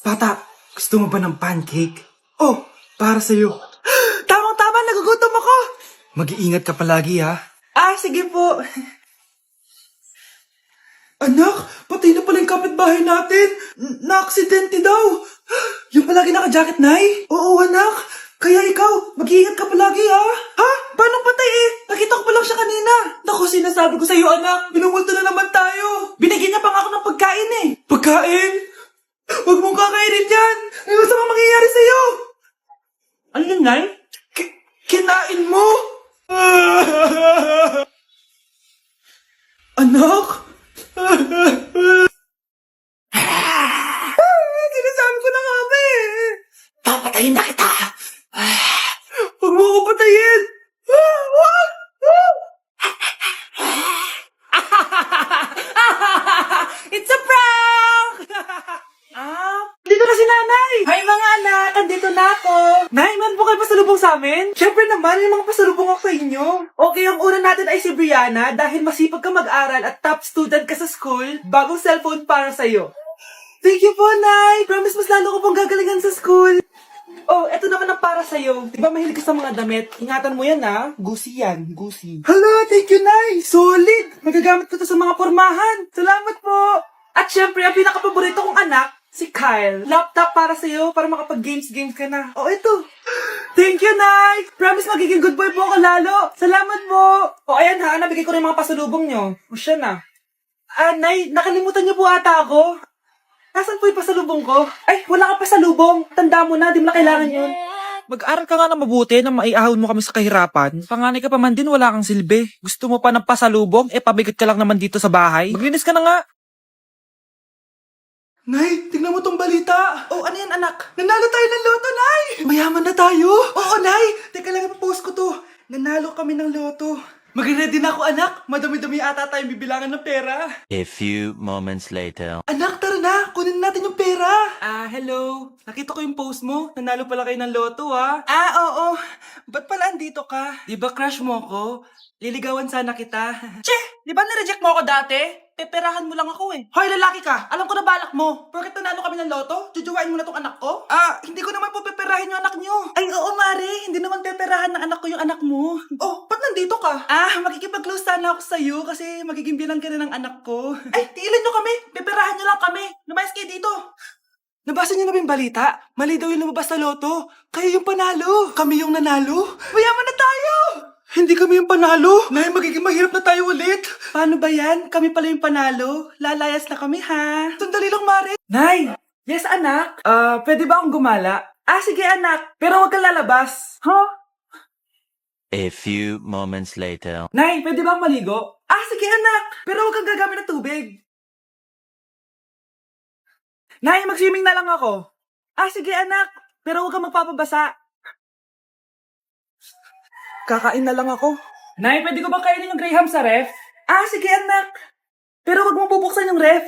Bata, gusto mo ba ng pancake? Oh, para sa'yo. Tamang-tama, nagugutom ako! Mag-iingat ka palagi, ha? Sige po. Anak, patay na pala yung kapitbahay natin. Na-aksidente daw. Yung palagi naka-jacket, Nay? Oo, anak. Kaya ikaw, mag-iingat ka palagi, ha? Ha? Paano patay eh? Nakita ko pa lang siya kanina. Naku, sinasabi ko sa'yo, anak. Binumulto na naman tayo. Binigyan niya pa nga ako ng pagkain eh. Pagkain? Huwag mong kakainin yan. May masamang mangyayari sa'yo. Ano yun, Nay? Kinain mo? Anak? Sinasabi ko na nga ba eh. Papatayin na kita. Huwag mo ako patayin. It's a prank! Dito na si nanay! Hi mga anak! Andito na ako! Nay, man po kayo pasalubong sa amin? Siyempre naman, yung mga pasalubong ako sa inyo. Okay, ang una natin ay si Brianna dahil masipag ka mag-aral at top student ka sa school, bagong cellphone para sa'yo. Thank you po, Nay! Promise mas lalo ko pong gagalingan sa school. Oh, eto naman ang para sa'yo. Di ba mahilig ka sa mga damit? Ingatan mo yan, ha? Gucci yan. Gucci. Hala, thank you, Nay! Solid! Magagamit ko to sa mga pormahan. Salamat po! At syempre, ang pinakapaborito kong anak, si Kyle. Laptop para sa'yo, para makapag-games ka na. Oh, ito. Thank you, Nay! Promise magiging good boy po ako lalo. Salamat po! O, ayan ha, nabigay ko rin mga pasalubong nyo. O, siya na. Nay, nakalimutan niyo po ata ako. Nasaan po yung pasalubong ko? Ay, wala ka pasalubong. Tanda mo na, di mo na kailangan yun. Mag-aral ka nga na mabuti na maiahon mo kami sa kahirapan. Panganay ka pa man din, wala kang silbi. Gusto mo pa ng pasalubong? Pabigat ka lang naman dito sa bahay. Maglinis ka na nga. Nay, tingnan mo tong balita. Oh, ano yan, anak? Nanalo tayo ng loto, Nay! Mayaman na tayo? Oo, Nay! Teka lang, ipapost ko to. Nanalo kami ng loto. Mag-ready na ako, anak. Madami-dami ata tayong bibilangan ng pera. A few moments later. Anak, tara na. Kunin natin yung pera. Hello. Nakita ko yung post mo. Nanalo pala kayo ng loto, ha? Oo. Ba't pala andito ka? Di ba crush mo ako? Liligawan sana kita. Che! Di ba nireject mo ako dati? Peperahan mo lang ako eh. Hoy, lalaki ka! Alam ko na balak mo. Porket nanalo kami ng loto, jujuwain mo na tong anak ko? Hindi ko naman po peperahin yung anak nyo. Ay, oo, Mare. Hindi naman peperahan ng anak ko yung anak mo. Oh, ba't nandito ka? Makikipag-close sana ako sa'yo kasi magiging bilang ka na ng anak ko. Ay, tiilan nyo kami. Peperahan nyo lang kami. Lumayas kayo dito. Nabasa niyo na ba yung balita? Mali daw yung lumabas sa loto. Kayo yung panalo. Kami yung nanalo. Mayaman na tayo! Hindi kami yung panalo. Nay, magiging mahirap na tayo ulit. Paano ba yan? Kami pala yung panalo. Lalayas na kami, ha? Sandali lang, Mare. Nay! Yes, anak? Pwede ba akong gumala? Sige, anak. Pero huwag kang lalabas. Huh? A few moments later. Nay, pwede ba akong maligo? Sige, anak. Pero huwag kang gagamit ng tubig. Nay, mag-swimming na lang ako. Sige, anak. Pero huwag kang magpapabasa. Kakain na lang ako. Nay, pwede ko ba kainin yung Graham sa ref? Sige, anak. Pero wag mo bubuksan yung ref.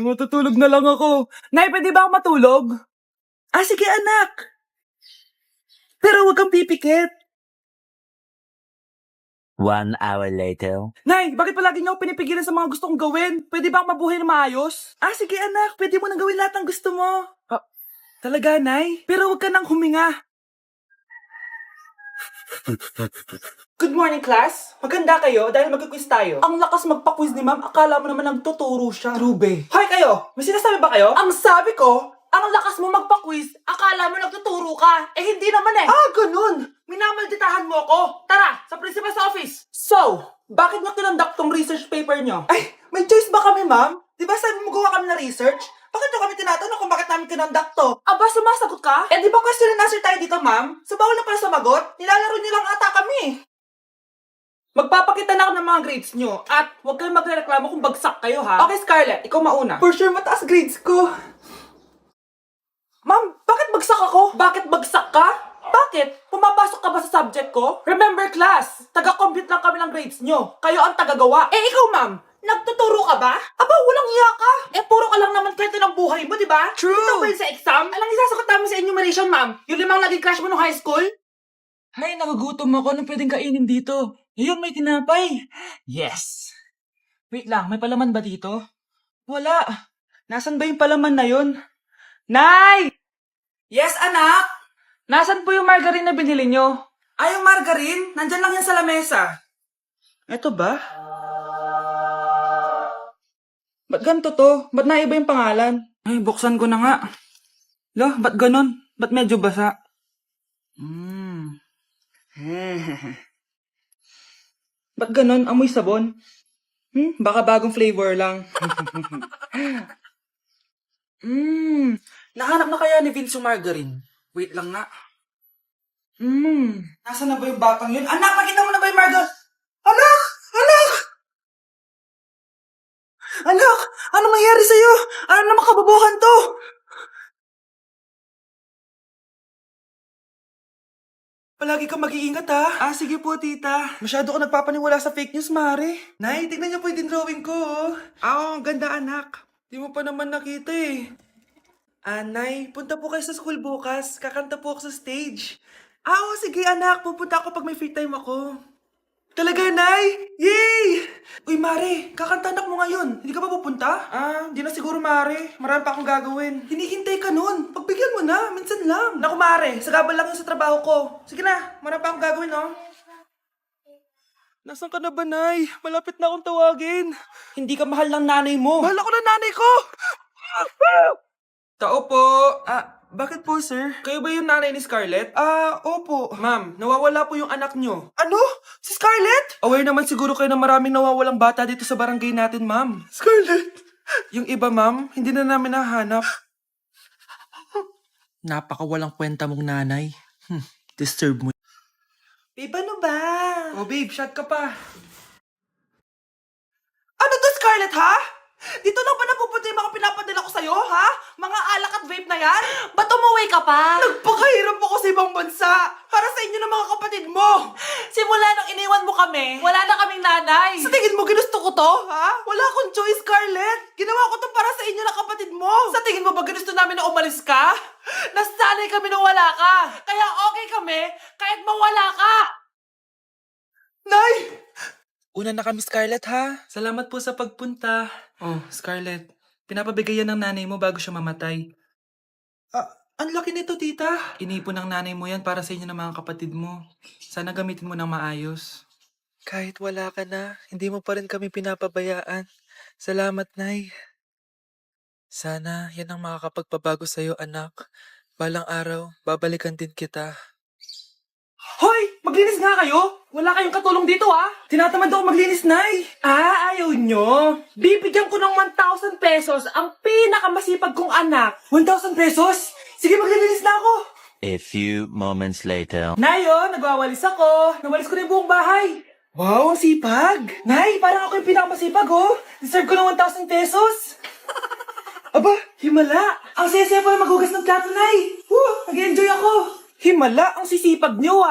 Matutulog na lang ako. Nay, pwede ba ako matulog? Sige, anak. Pero wag kang pipikit. 1 hour later. Nay, bakit palagi niyo ako pinipigilan sa mga gusto kong gawin? Pwede ba akong mabuhay na maayos? Sige, anak. Pwede mo nang gawin lahat ng gusto mo. Talaga, Nay? Pero wag ka nang huminga. Good morning, class. Maganda kayo dahil magka-quiz tayo. Ang lakas magpa-quiz ni ma'am, akala mo naman nagtuturo siya. Trube. Hoy kayo, may sinasabi ba kayo? Ang sabi ko, ang lakas mo magpa-quiz, akala mo nagtuturo ka. Hindi naman eh. Ganun. Minamalditahan mo ako. Tara, sa principal's office. So, bakit nyo kinonduct tong research paper nyo? May choice ba kami, ma'am? Di ba sabi mo gawa kami na research? Bakit nyo kami tinatanong kung bakit namin kinonduct to? Sumasagot ka? Di ba question and answer tayo dito, ma'am? So, bawal na pala sumagot? Nilalaro nyo lang ata kami. Magpapakita na ako ng mga grades nyo at huwag kayong magreklamo kung bagsak kayo, ha? Okay, Scarlett, ikaw mauna. For sure, mataas grades ko. Ma'am, bakit bagsak ako? Bakit bagsak ka? Bakit? Pumapasok ka ba sa subject ko? Remember, class, taga-compute lang kami ng grades nyo. Kayo ang taga-gawa. Ikaw, ma'am, nagtuturo ka ba? Walang iya ka. Puro ka lang naman kwento ng buhay mo, di ba? True. Ito ba yun sa exam? Alang isasagot namin sa enumeration, ma'am. Yung 5 naging crush mo nung high school? Hay, nagugutom ako. Anong pwedeng kainin dito? Ayun, may tinapay. Yes. Wait lang, may palaman ba dito? Wala. Nasaan ba yung palaman na yun? Nay! Yes, anak? Nasaan po yung margarine na binili nyo? Ay, yung margarine? Nandyan lang yan sa lamesa. Eto ba? Ba't ganito to? Ba't naiba yung pangalan? Ay, buksan ko na nga. Lo, ba't ganon? Ba't medyo basa? Ba't ganon? Amoy sabon? Baka bagong flavor lang. Nahanap na kaya ni Vince yung margarine? Wait lang nga. Nasaan na ba yung batang yun? Anak, nakita mo na ba yung margarine? Anak! Anak! Anak! Ano nangyari sa'yo? Ano naman kababuhan to? Palagi kang mag-iingat ha. Ah, sige po, tita. Masyado ka nagpapaniwala sa fake news, Mare. Nay, tignan niyo po yung drawing ko. Ang ganda, anak. Di mo pa naman nakita eh. Nay, punta po kayo sa school bukas. Kakanta po ako sa stage. Sige, anak. Pupunta ako pag may free time ako. Talaga, Nay? Yay! Uy, Mare, kakanta anak mo ngayon. Hindi ka pa pupunta? Hindi na siguro, Mare. Marami pa akong gagawin. Hinihintay ka nun. Pagbigyan mo na, minsan lang. Naku, Mare, sagabal lang yun sa trabaho ko. Sige na, marami pa akong gagawin, no? Nasaan ka na ba, Nay? Malapit na akong tawagin. Hindi ka mahal ng nanay mo. Mahal ako ng nanay ko! Tao po. Bakit po, sir? Kayo ba yung nanay ni Scarlett? Opo. Ma'am, nawawala po yung anak nyo. Ano? Si Scarlett? Aware naman siguro kayo na maraming nawawalang bata dito sa barangay natin, ma'am. Scarlett? Yung iba, ma'am, hindi na namin nahanap. Napakawalang kwenta mong nanay. Disturb mo. Babe, ano ba? Oh, babe, shut ka pa. Ano to, Scarlett, ha? Dito lang ba napupunta yung mga pinapadala ko sa'yo, ha? Mga alak at vape na yan? Ba't umuwi ka pa? Nagpakahirap ako sa ibang bansa. Para sa inyo ng mga kapatid mo. Simula nung iniwan mo kami, wala na kaming nanay. Sa tingin mo, ginusto ko to, ha? Wala akong choice, Scarlett. Ginawa ko to para sa inyo ng kapatid mo. Sa tingin mo ba ginusto namin na umalis ka? Nasanay kami na wala ka. Kaya okay kami kahit mawala ka. Nay! Una na kami, Scarlett, ha? Salamat po sa pagpunta. Oh, Scarlett, pinapabigay yan ng nanay mo bago siya mamatay. Ang laki nito, tita. Inipon ng nanay mo yan para sa inyo ng mga kapatid mo. Sana gamitin mo ng maayos. Kahit wala ka na, hindi mo pa rin kami pinapabayaan. Salamat, Nay. Sana yan ang makakapagpabago sa'yo, anak. Balang araw, babalikan din kita. Hoy! Maglinis nga kayo! Wala kayong katulong dito, Tinatamad ako maglinis, Nay. Ayaw nyo? Bibigyan ko ng 1,000 pesos ang pinakamasipag kong anak. 1,000 pesos? Sige, maglilinis na ako. A few moments later. Nay, nagwawalis ako. Nawalis ko na yung buong bahay. Wow, ang sipag. Nay, parang ako yung pinakamasipag, Deserve ko ng 1,000 pesos. Aba, himala. Ang saya-saya pa maghugas ng plato, Nay. Nag-enjoy ako. Himala, ang sisipag niyo,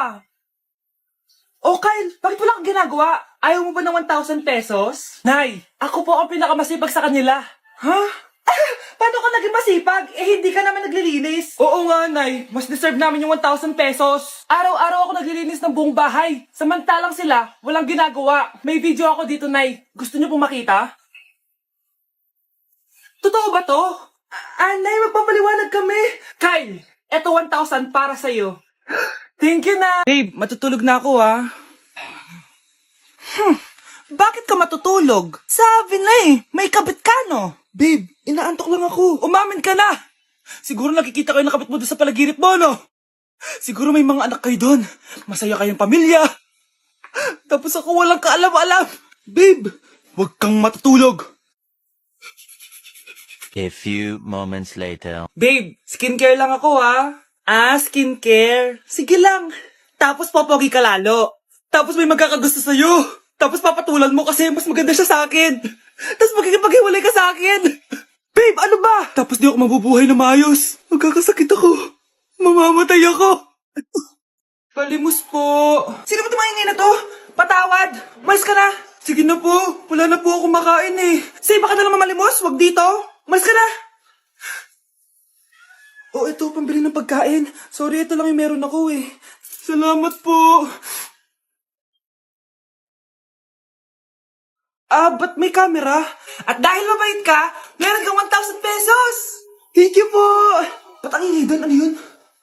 Oh, Kyle, bakit wala kang ginagawa? Ayaw mo ba ng 1,000 pesos? Nay, ako po ang pinakamasipag sa kanila. Ha? Paano ka naging masipag? Hindi ka naman naglilinis. Oo nga, Nay. Mas deserve namin yung 1,000 pesos. Araw-araw ako naglilinis ng buong bahay. Samantalang sila, walang ginagawa. May video ako dito, Nay. Gusto niyo pong makita? Totoo ba to? Nay, magpapaliwanag kami. Kyle, eto 1,000 para sa'yo. Thank you, na. Babe, matutulog na ako, Bakit ka matutulog? Sabi na may kabit ka, no? Babe, inaantok lang ako. Umamin ka na. Siguro nakikita kayo ng kabit mo doon sa palagirit mo, no? Siguro may mga anak kayo doon. Masaya kayong pamilya. Tapos ako walang kaalam-alam. Babe, huwag kang matutulog. A few moments later. Babe, skincare lang ako, skincare. Sige lang. Tapos popogi ka lalo. Tapos may magkakagusto sa'yo. Tapos papatulan mo kasi mas maganda siya sa akin. Tapos magkikipaghiwalay ka sa akin. Babe, ano ba? Tapos di ako mabubuhay na maayos. Magkakasakit ako. Mamamatay ako. Palimos po. Sino ba tumaingay na to? Patawad. Malis ka na. Sige na po. Wala na po ako makain eh. Say, baka na lang mamalimos. Wag dito. Malis ka na. Ito, pambili ng pagkain. Sorry, ito lang yung meron ako eh. Salamat po. Ba't may camera? At dahil mabait ka, meron kang 1,000 pesos! Thank you po! Ba't ang ingay doon? Ano yun?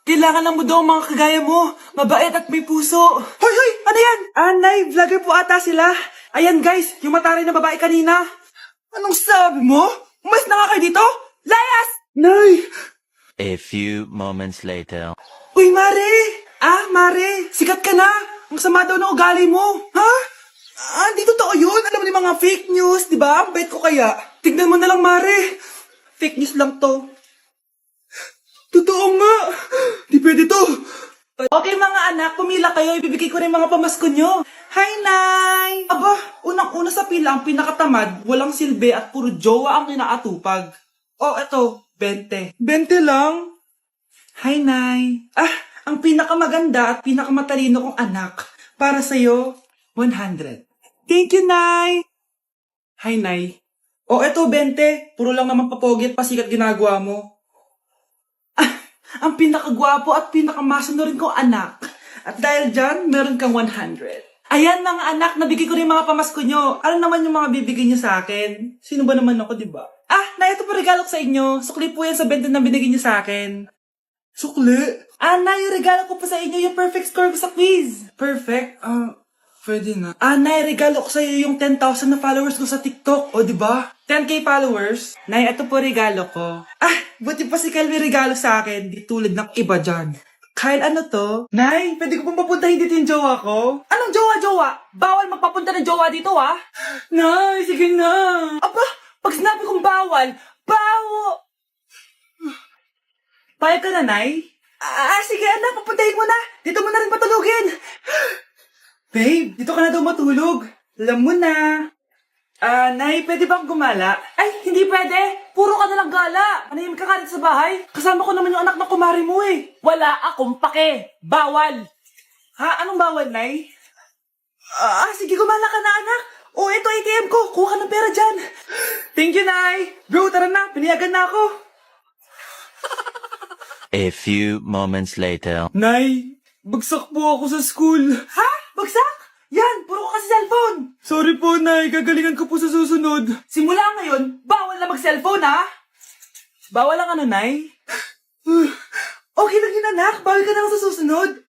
Kailangan lang mo daw ang mga kagaya mo. Mabait at may puso. Hoy, hoy! Ano yan? Nay, vlogger po ata sila. Ayan guys, yung mataray na babae kanina. Anong sabi mo? Umayos na nga kayo dito? Layas! Nay! A few moments later. Uy, Mare! Mare, sikat ka na. Ang sama daw ng ugali mo. Ha? Di totoo yun. Alam mo yung mga fake news, di ba? Ang bait ko kaya. Tignan mo na lang, Mare. Fake news lang to. Totoo nga. Di pwede to. Okay mga anak, pumila kayo. Ibibigay ko rin mga pamasko nyo. Hi, Nay! Aba, unang-una sa pila ang pinakatamad, walang silbi at puro jowa ang kinaatupag. Eto, 20. 20 lang? Hi, Nay. Ang pinakamaganda at pinakamatalino kong anak. Para sa'yo, 100. Thank you, Nay! Hi, Nay. Eto, 20. Puro lang naman papogi at pasikat ginagawa mo. Ang pinakagwapo at pinakamasano rin kong anak. At dahil dyan, meron kang 100. Ayan mga anak, nabigay ko rin mga pamasko nyo. Ano naman yung mga bibigay nyo sa akin? Sino ba naman ako, di ba? Nay, ito pa regalo ko sa inyo. Sukli po yan sa 20 na binigay nyo sa akin. Sukli? Nay, yung regalo ko pa sa inyo yung perfect score ko sa quiz. Perfect? Pwede na. Nay, regalo ko sa iyo yung 10,000 na followers ko sa TikTok. O, di ba? 10K followers. Nay, ito po regalo ko. Buti pa si Kyle may regalo sa akin. Di tulad ng iba dyan. Kyle, ano to? Nay, pwede ko pong papuntahin dito yung jowa ko? Anong jowa-jowa? Bawal magpapunta ng jowa dito, Nay, sige na. Aba, pag sinabi kong bawal, Payag ka na, Nay? Sige anak, papuntahin mo na. Dito mo na rin patulugin. Babe, dito ka na daw matulog. Alam mo na. Nay, pwede bang gumala? Ay, hindi pwede. Puro ka nalang gala. Manahimik ka dito sa bahay. Kasama ko naman yung anak ng kumari mo eh. Wala akong pake. Bawal. Anong bawal, Nay? Sige, gumala ka na, anak. Ito ATM ko. Kuha ka ng pera dyan. Thank you, Nay. Bro, tara na. Piniyagan na ako. A few moments later. Nay, bagsak po ako sa school. Bagsak? Yan, puro ka sa cellphone. Sorry po, Nay. Gagalingan ko po sa susunod. Simula ngayon, bawal na mag-cellphone, Bawal ang ano, Nay? Okay lang yun, anak. Bawal ka na lang sa susunod.